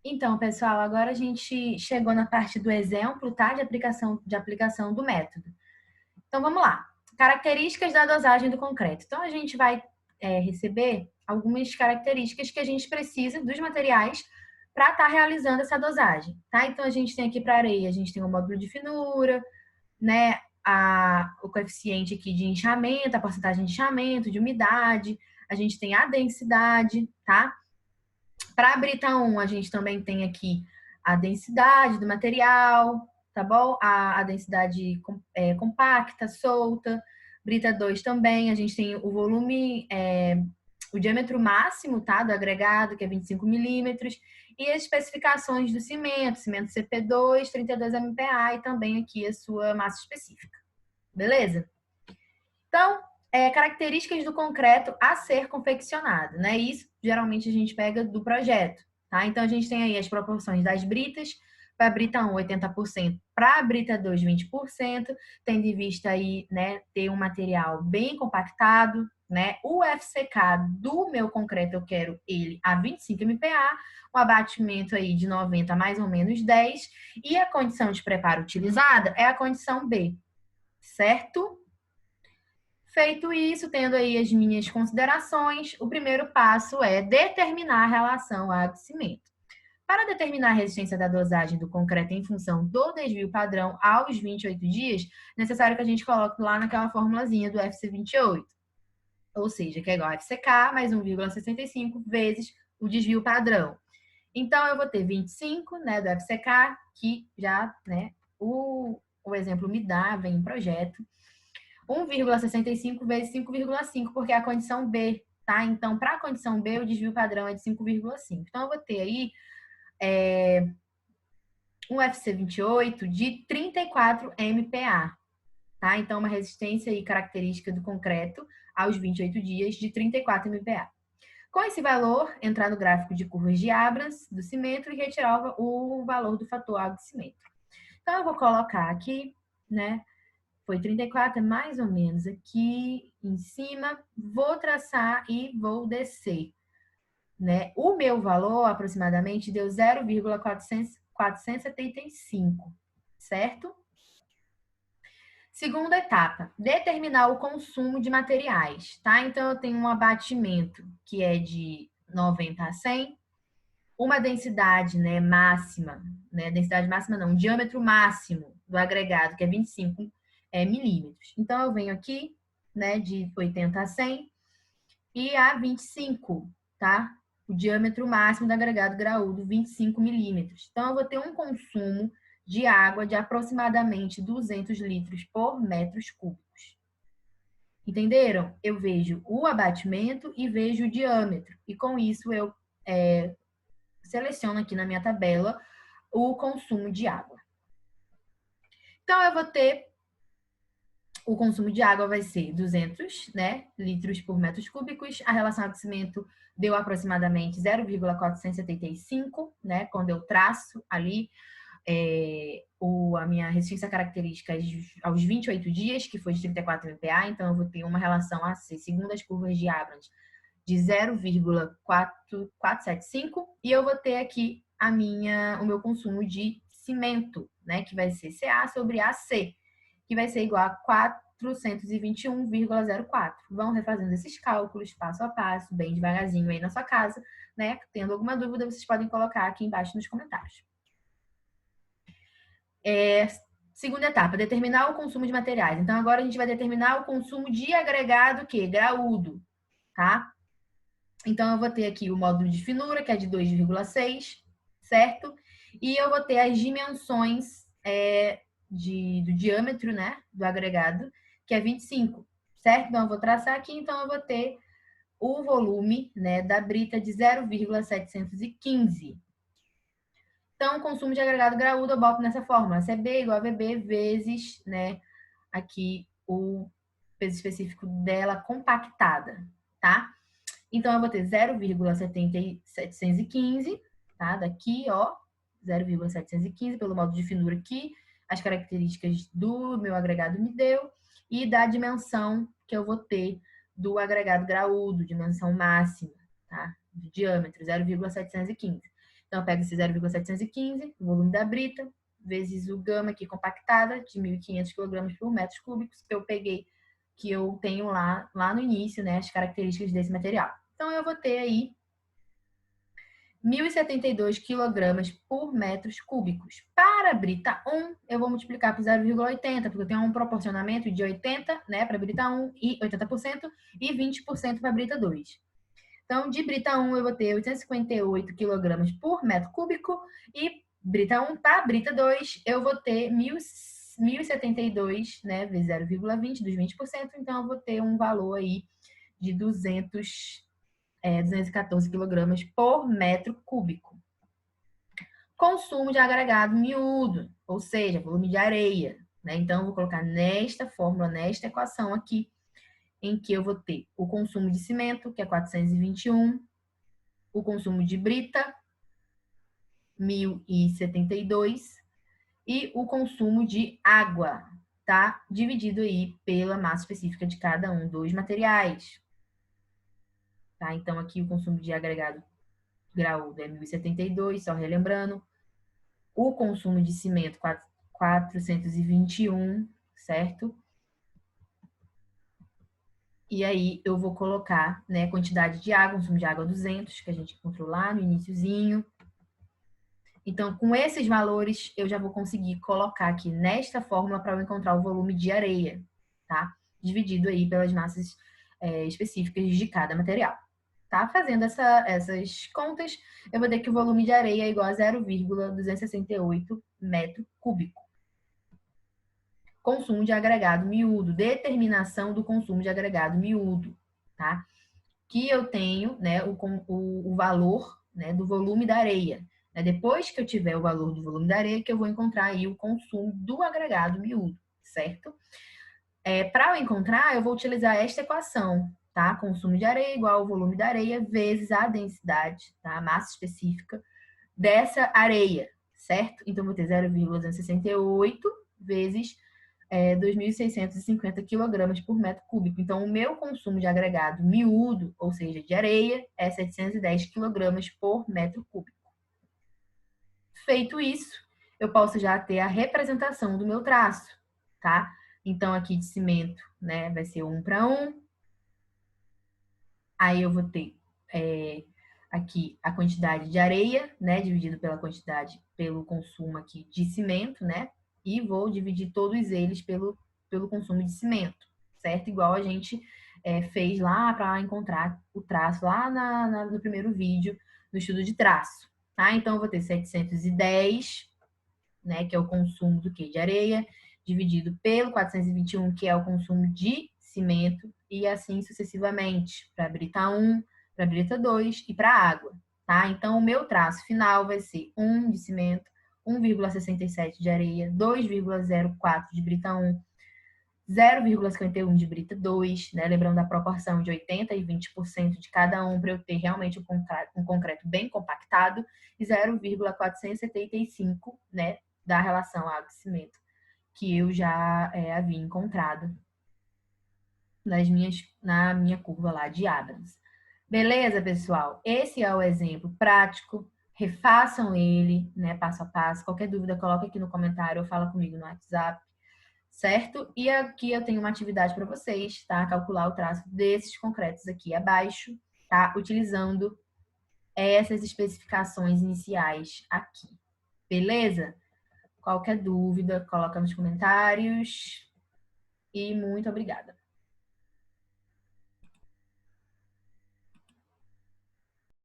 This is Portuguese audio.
Então, pessoal, agora a gente chegou na parte do exemplo, tá? De aplicação do método. Então, vamos lá. Características da dosagem do concreto. Então, a gente vai receber algumas características que a gente precisa dos materiais para estar realizando essa dosagem, tá? Então, a gente tem aqui para areia, a gente tem o módulo de finura, né? O coeficiente aqui de inchamento, a porcentagem de inchamento, de umidade, a gente tem a densidade, tá? Para a Brita 1, a gente também tem aqui a densidade do material, tá bom? A densidade compacta, solta. Brita 2 também, a gente tem o volume, o diâmetro máximo, tá? Do agregado, que é 25 milímetros. E as especificações do cimento, cimento CP2, 32 MPa e também aqui a sua massa específica. Beleza? Então, características do concreto a ser confeccionado, né? Isso geralmente a gente pega do projeto, tá? Então a gente tem aí as proporções das britas, para a brita 1, 80%, para a brita 2, 20%, tendo em vista aí, né, ter um material bem compactado, né? O FCK do meu concreto eu quero ele a 25 MPa, um abatimento aí de 90 mais ou menos 10, e a condição de preparo utilizada é a condição B, certo? Feito isso, tendo aí as minhas considerações, o primeiro passo é determinar a relação água-cimento. Para determinar a resistência da dosagem do concreto em função do desvio padrão aos 28 dias, é necessário que a gente coloque lá naquela formulazinha do FC28, ou seja, que é igual a FCK mais 1,65 vezes o desvio padrão. Então, eu vou ter 25, né, do FCK, que já, né, o exemplo me dá, vem em projeto, 1,65 vezes 5,5, porque é a condição B, tá? Então, para a condição B, o desvio padrão é de 5,5. Então, eu vou ter aí um FC28 de 34 MPa, tá? Então, uma resistência e característica do concreto aos 28 dias de 34 MPa. Com esse valor, entrar no gráfico de curvas de Abrams do cimento e retirar o valor do fator água de cimento. Então, eu vou colocar aqui, né? Foi 34, é mais ou menos aqui em cima. Vou traçar e vou descer, né? O meu valor, aproximadamente, deu 0,475, certo? Segunda etapa, determinar o consumo de materiais, tá? Então, eu tenho um abatimento que é de 90 a 100, uma densidade, né, máxima, né? Densidade máxima não, diâmetro máximo do agregado, que é 25 milímetros. Então, eu venho aqui, né, de 80 a 100 e a 25, tá? O diâmetro máximo do agregado graúdo, 25 milímetros. Então, eu vou ter um consumo de água de aproximadamente 200 litros por metros cúbicos. Entenderam? Eu vejo o abatimento e vejo o diâmetro. E com isso, eu seleciono aqui na minha tabela o consumo de água. Então, eu vou ter o consumo de água vai ser 200, né, litros por metros cúbicos. A relação aquecimento deu aproximadamente 0,475, né, quando eu traço ali a minha resistência característica aos 28 dias, que foi de 34 MPa. Então, eu vou ter uma relação AC, segundo as curvas de Abrams, de 0,475, e eu vou ter aqui o meu consumo de cimento, né, que vai ser CA sobre AC, que vai ser igual a 421,04. Vão refazendo esses cálculos passo a passo, bem devagarzinho aí na sua casa, né? Tendo alguma dúvida, vocês podem colocar aqui embaixo nos comentários. Segunda etapa, determinar o consumo de materiais. Então, agora a gente vai determinar o consumo de agregado que graúdo, tá? Então, eu vou ter aqui o módulo de finura, que é de 2,6, certo? E eu vou ter as dimensões do diâmetro, né, do agregado, que é 25, certo? Então, eu vou traçar aqui, então eu vou ter o volume, né, da brita de 0,715. Então, o consumo de agregado graúdo eu boto nessa fórmula, CB igual a VB vezes, né, aqui o peso específico dela compactada, tá? Então, eu vou ter 0,715, tá? Daqui, ó, 0,715 pelo modo de finura aqui, as características do meu agregado me deu, e da dimensão que eu vou ter do agregado graúdo, dimensão máxima, tá? De diâmetro, 0,715. Então, eu pego esse 0,715, o volume da brita, vezes o gama aqui compactada, de 1.500 kg por metros cúbicos, que eu peguei, que eu tenho lá no início, né, as características desse material. Então, eu vou ter aí 1.072 kg por metros cúbicos. Para a brita 1, eu vou multiplicar por 0,80, porque eu tenho um proporcionamento de 80, né, para a brita 1 e 80% e 20% para a brita 2. Então, de brita 1, eu vou ter 858 kg por metro cúbico e brita 1 para brita 2, eu vou ter 1.072, né, vezes 0,20 dos 20%, então eu vou ter um valor aí de 214 kg por metro cúbico. Consumo de agregado miúdo, ou seja, volume de areia, né? Então, eu vou colocar nesta fórmula, nesta equação aqui, em que eu vou ter o consumo de cimento, que é 421, o consumo de brita, 1.072, e o consumo de água, tá? Dividido aí pela massa específica de cada um dos materiais. Tá? Então, aqui o consumo de agregado graúdo é 1.072, só relembrando. O consumo de cimento, 421, certo? E aí, eu vou colocar, né, quantidade de água, consumo de água 200, que a gente encontrou lá no iniciozinho. Então, com esses valores, eu já vou conseguir colocar aqui nesta fórmula para eu encontrar o volume de areia, tá? Dividido aí pelas massas específicas de cada material. Tá? Fazendo essas contas, eu vou ter que o volume de areia é igual a 0,268 metro cúbico. Consumo de agregado miúdo, determinação do consumo de agregado miúdo, tá? Que eu tenho, né, o valor, né, do volume da areia. Depois que eu tiver o valor do volume da areia, que eu vou encontrar aí o consumo do agregado miúdo, certo? Para eu encontrar, eu vou utilizar esta equação, tá? Consumo de areia igual ao volume da areia vezes a densidade, tá? A massa específica dessa areia, certo? Então, vou ter 0,268 vezes 2.650 kg por metro cúbico. Então, o meu consumo de agregado miúdo, ou seja, de areia, é 710 kg por metro cúbico. Feito isso, eu posso já ter a representação do meu traço, tá? Então, aqui de cimento, né, vai ser 1 para 1. Aí eu vou ter aqui a quantidade de areia, né, dividido pelo consumo aqui de cimento, né? E vou dividir todos eles pelo consumo de cimento, certo? Igual a gente fez lá para encontrar o traço lá no primeiro vídeo do estudo de traço, tá? Então, eu vou ter 710, né, que é o consumo do quê? De areia, dividido pelo 421, que é o consumo de cimento, e assim sucessivamente, para a brita 1, para a brita 2 e para a água, tá? Então, o meu traço final vai ser 1 de cimento, 1,67 de areia, 2,04 de brita 1, 0,51 de brita 2, né? Lembrando da proporção de 80% e 20% de cada um, para eu ter realmente um concreto bem compactado, e 0,475, né, da relação água e cimento, que eu já havia encontrado na minha curva lá de Abrams. Beleza, pessoal? Esse é o exemplo prático. Refaçam ele, né, passo a passo. Qualquer dúvida, coloca aqui no comentário ou fala comigo no WhatsApp, certo? E aqui eu tenho uma atividade para vocês, tá? Calcular o traço desses concretos aqui abaixo, tá? Utilizando essas especificações iniciais aqui. Beleza? Qualquer dúvida, coloca nos comentários. E muito obrigada.